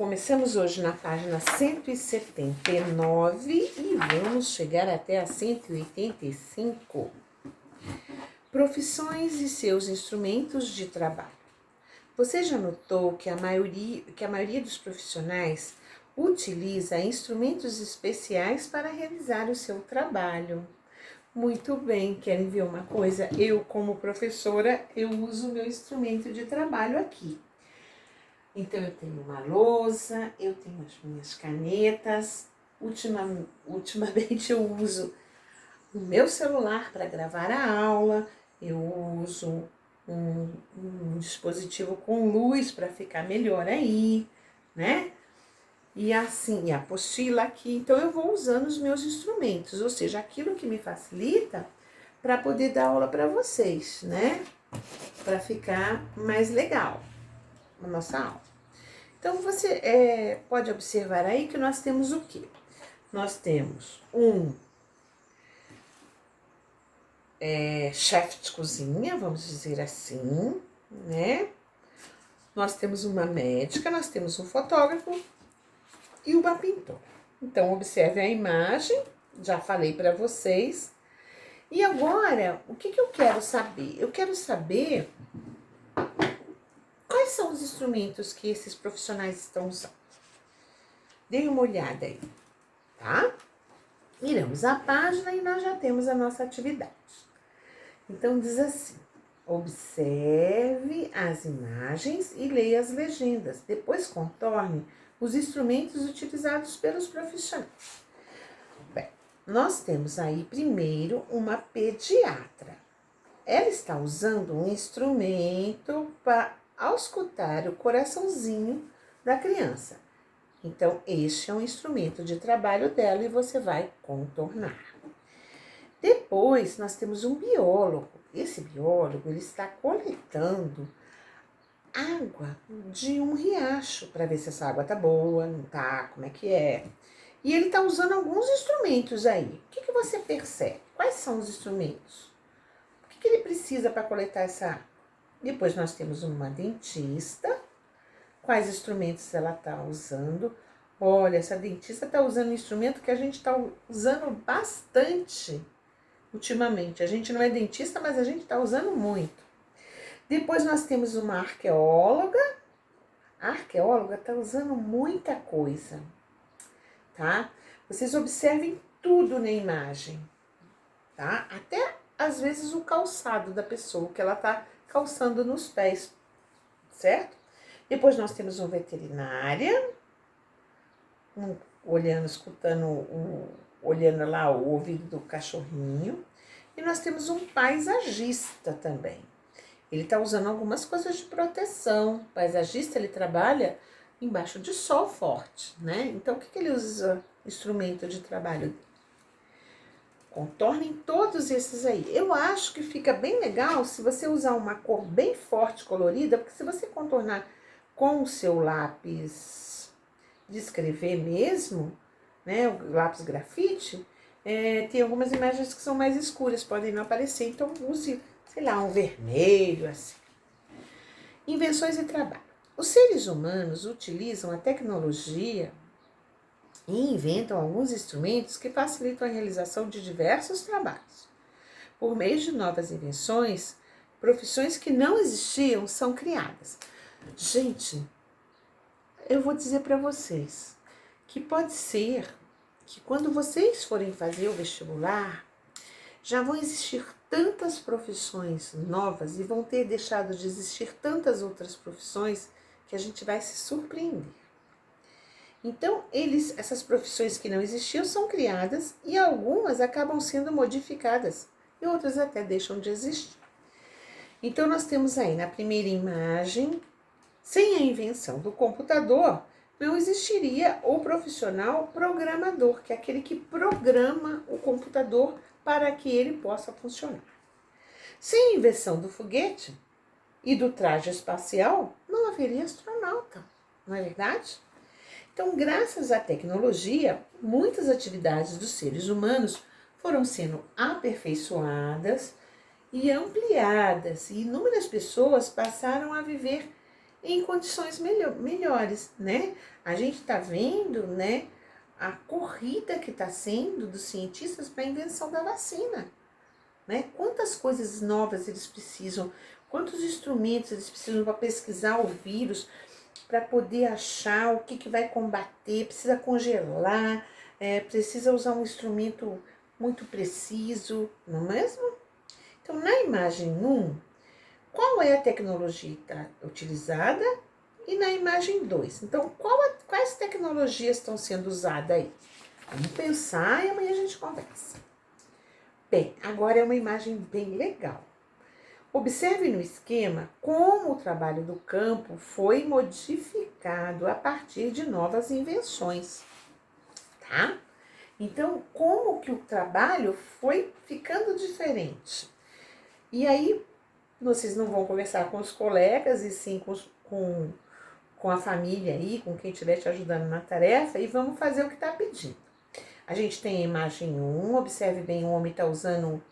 Começamos hoje na página 179 e vamos chegar até a 185. Profissões e seus instrumentos de trabalho. Você já notou que a maioria dos profissionais utiliza instrumentos especiais para realizar o seu trabalho? Muito bem, querem ver uma coisa? Eu, como professora, eu uso o meu instrumento de trabalho aqui. Então, eu tenho uma lousa, eu tenho as minhas canetas. Ultimamente, eu uso o meu celular para gravar a aula, eu uso um dispositivo com luz para ficar melhor aí, né? E assim, a apostila aqui. Então, eu vou usando os meus instrumentos, ou seja, aquilo que me facilita para poder dar aula para vocês, né? Para ficar mais legal a nossa aula. Então, você pode observar aí que nós temos o quê? Nós temos um chefe de cozinha, vamos dizer assim, né? Nós temos uma médica, nós temos um fotógrafo e uma pintora. Então, observe a imagem, já falei para vocês. E agora, o que eu quero saber? Eu quero saber quais são os instrumentos que esses profissionais estão usando. Dê uma olhada aí, tá? Viramos a página e nós já temos a nossa atividade. Então, diz assim: observe as imagens e leia as legendas. Depois, contorne os instrumentos utilizados pelos profissionais. Bem, nós temos aí primeiro uma pediatra. Ela está usando um instrumento para auscultar o coraçãozinho da criança. Então, este é um instrumento de trabalho dela e você vai contornar. Depois, nós temos um biólogo. Esse biólogo, ele está coletando água de um riacho para ver se essa água tá boa, não tá, como é que é. E ele está usando alguns instrumentos aí. O que você percebe? Quais são os instrumentos? O que ele precisa para coletar essa água? Depois, nós temos uma dentista. Quais instrumentos ela está usando? Olha, essa dentista está usando um instrumento que a gente está usando bastante ultimamente. A gente não é dentista, mas a gente está usando muito. Depois nós temos uma arqueóloga. A arqueóloga está usando muita coisa, tá? Vocês observem tudo na imagem, tá? Até às vezes o calçado da pessoa, que ela está calçando nos pés, certo? Depois nós temos uma veterinária, olhando lá o ouvido do cachorrinho. E nós temos um paisagista também. Ele está usando algumas coisas de proteção. O paisagista, ele trabalha embaixo de sol forte, né? Então, o que ele usa instrumento de trabalho dele? Contornem todos esses aí. Eu acho que fica bem legal se você usar uma cor bem forte, colorida, porque se você contornar com o seu lápis de escrever mesmo, né, o lápis grafite, tem algumas imagens que são mais escuras, podem não aparecer, então use, sei lá, um vermelho, assim. Invenções e trabalho. Os seres humanos utilizam a tecnologia e inventam alguns instrumentos que facilitam a realização de diversos trabalhos. Por meio de novas invenções, profissões que não existiam são criadas. Gente, eu vou dizer para vocês que pode ser que quando vocês forem fazer o vestibular, já vão existir tantas profissões novas e vão ter deixado de existir tantas outras profissões que a gente vai se surpreender. Então, essas profissões que não existiam são criadas e algumas acabam sendo modificadas e outras até deixam de existir. Então, nós temos aí na primeira imagem, sem a invenção do computador, não existiria o profissional programador, que é aquele que programa o computador para que ele possa funcionar. Sem a invenção do foguete e do traje espacial, não haveria astronauta, não é verdade? Então, graças à tecnologia, muitas atividades dos seres humanos foram sendo aperfeiçoadas e ampliadas, e inúmeras pessoas passaram a viver em condições melhores, né? A gente está vendo, né, a corrida que está sendo dos cientistas para a invenção da vacina, né? Quantas coisas novas eles precisam, quantos instrumentos eles precisam para pesquisar o vírus, para poder achar o que vai combater, precisa congelar, precisa usar um instrumento muito preciso, não é mesmo? Então, na imagem 1, qual é a tecnologia que está utilizada? E na imagem 2, então, quais tecnologias estão sendo usadas aí? Vamos pensar e amanhã a gente conversa. Bem, agora é uma imagem bem legal. Observe no esquema como o trabalho do campo foi modificado a partir de novas invenções, tá? Então, como que o trabalho foi ficando diferente? E aí, vocês não vão conversar com os colegas, e sim com a família aí, com quem estiver te ajudando na tarefa, e vamos fazer o que está pedindo. A gente tem a imagem 1, observe bem, o homem está usando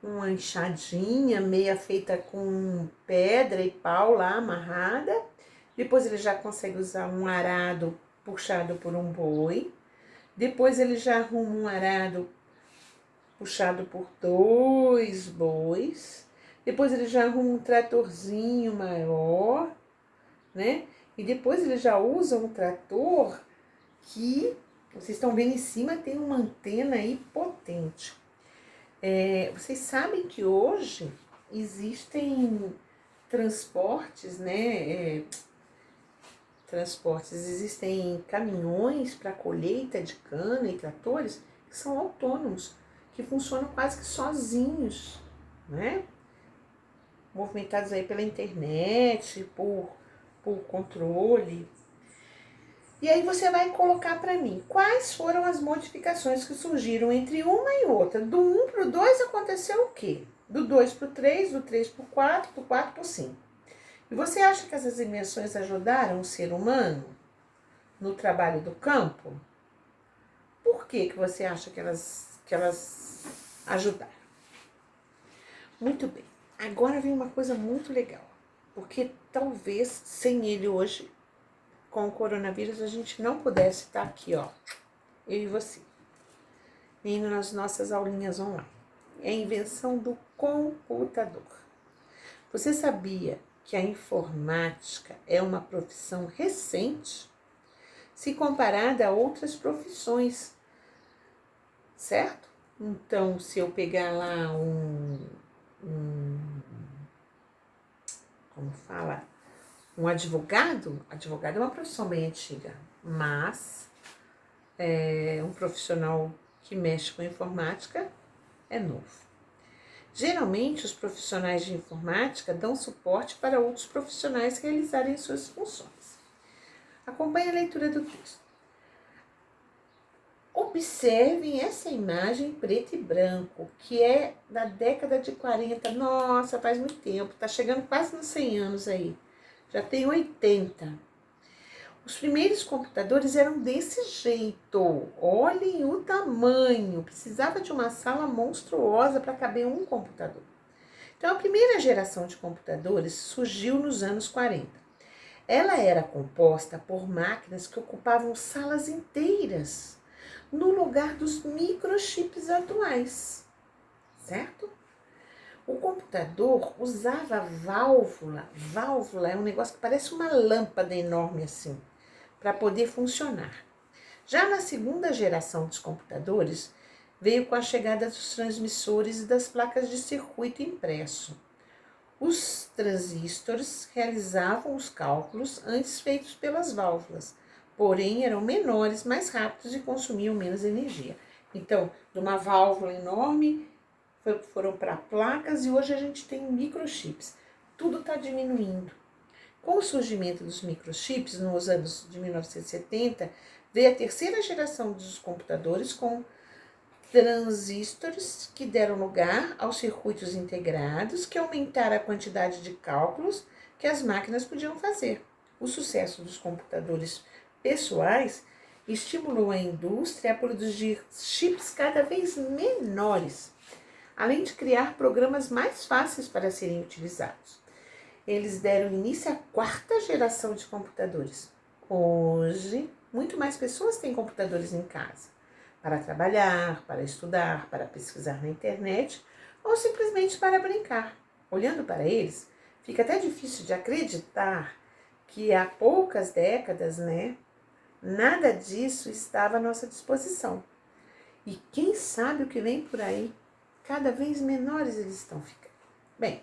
uma enxadinha meia feita com pedra e pau lá amarrada. Depois ele já consegue usar um arado puxado por um boi. Depois ele já arruma um arado puxado por 2 bois. Depois ele já arruma um tratorzinho maior, né? E depois ele já usa um trator que, vocês estão vendo em cima, tem uma antena aí potente. Vocês sabem que hoje existem transportes, né? Existem caminhões para colheita de cana e tratores que são autônomos, que funcionam quase que sozinhos, né? Movimentados aí pela internet, por controle. E aí você vai colocar para mim quais foram as modificações que surgiram entre uma e outra. Do 1 para o 2 aconteceu o quê? Do 2 para o 3, do 3 para o 4, do 4 para o 5. E você acha que essas invenções ajudaram o ser humano no trabalho do campo? Por que você acha que elas ajudaram? Muito bem. Agora vem uma coisa muito legal. Porque talvez sem ele hoje, com o coronavírus, a gente não pudesse estar aqui, ó, eu e você, nem nas nossas aulinhas online. É a invenção do computador. Você sabia que a informática é uma profissão recente, se comparada a outras profissões, certo? Então, se eu pegar lá como fala? Um advogado é uma profissão bem antiga, mas um profissional que mexe com informática é novo. Geralmente, os profissionais de informática dão suporte para outros profissionais realizarem suas funções. Acompanhe a leitura do texto. Observem essa imagem preto e branco, que é da década de 40. Nossa, faz muito tempo, tá chegando quase nos 100 anos aí. Já tem 80. Os primeiros computadores eram desse jeito. Olhem o tamanho. Precisava de uma sala monstruosa para caber um computador. Então, a primeira geração de computadores surgiu nos anos 40. Ela era composta por máquinas que ocupavam salas inteiras, no lugar dos microchips atuais, certo? O computador usava válvula. Válvula é um negócio que parece uma lâmpada enorme assim, para poder funcionar. Já na segunda geração dos computadores, veio com a chegada dos transmissores e das placas de circuito impresso. Os transistores realizavam os cálculos antes feitos pelas válvulas, porém eram menores, mais rápidos e consumiam menos energia. Então, de uma válvula enorme, foram para placas e hoje a gente tem microchips. Tudo está diminuindo. Com o surgimento dos microchips, nos anos de 1970, veio a terceira geração dos computadores com transistores que deram lugar aos circuitos integrados, que aumentaram a quantidade de cálculos que as máquinas podiam fazer. O sucesso dos computadores pessoais estimulou a indústria a produzir chips cada vez menores. além de criar programas mais fáceis para serem utilizados. Eles deram início à 4ª geração de computadores. Hoje, muito mais pessoas têm computadores em casa para trabalhar, para estudar, para pesquisar na internet ou simplesmente para brincar. Olhando para eles, fica até difícil de acreditar que há poucas décadas, nada disso estava à nossa disposição. E quem sabe o que vem por aí? Cada vez menores eles estão ficando. Bem,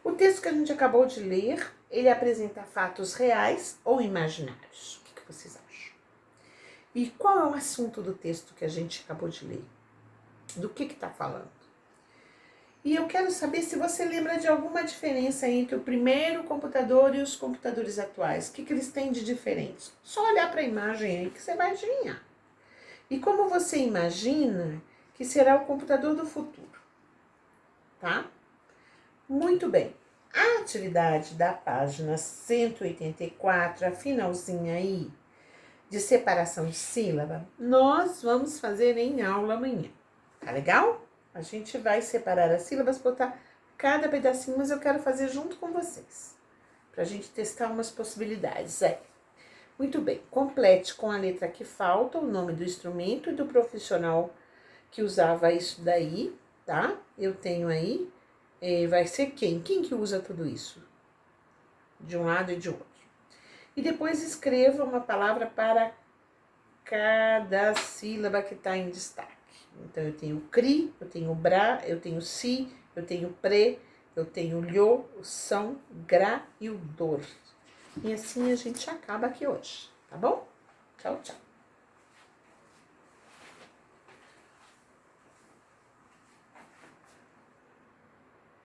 o texto que a gente acabou de ler, ele apresenta fatos reais ou imaginários. O que vocês acham? E qual é o assunto do texto que a gente acabou de ler? Do que está falando? E eu quero saber se você lembra de alguma diferença entre o primeiro computador e os computadores atuais. O que eles têm de diferente? Só olhar para a imagem aí que você vai adivinhar. E como você imagina que será o computador do futuro? Tá? Muito bem. A atividade da página 184, a finalzinha aí, de separação de sílaba, nós vamos fazer em aula amanhã. Tá legal? A gente vai separar as sílabas, botar cada pedacinho, mas eu quero fazer junto com vocês, pra gente testar umas possibilidades. Muito bem, complete com a letra que falta o nome do instrumento e do profissional que usava isso daí, tá? Eu tenho aí, vai ser quem? Quem que usa tudo isso? De um lado e de outro. E depois escreva uma palavra para cada sílaba que está em destaque. Então, eu tenho cri, eu tenho bra, eu tenho si, eu tenho pre, eu tenho lho, o são, gra e o dor. E assim a gente acaba aqui hoje, tá bom? Tchau, tchau.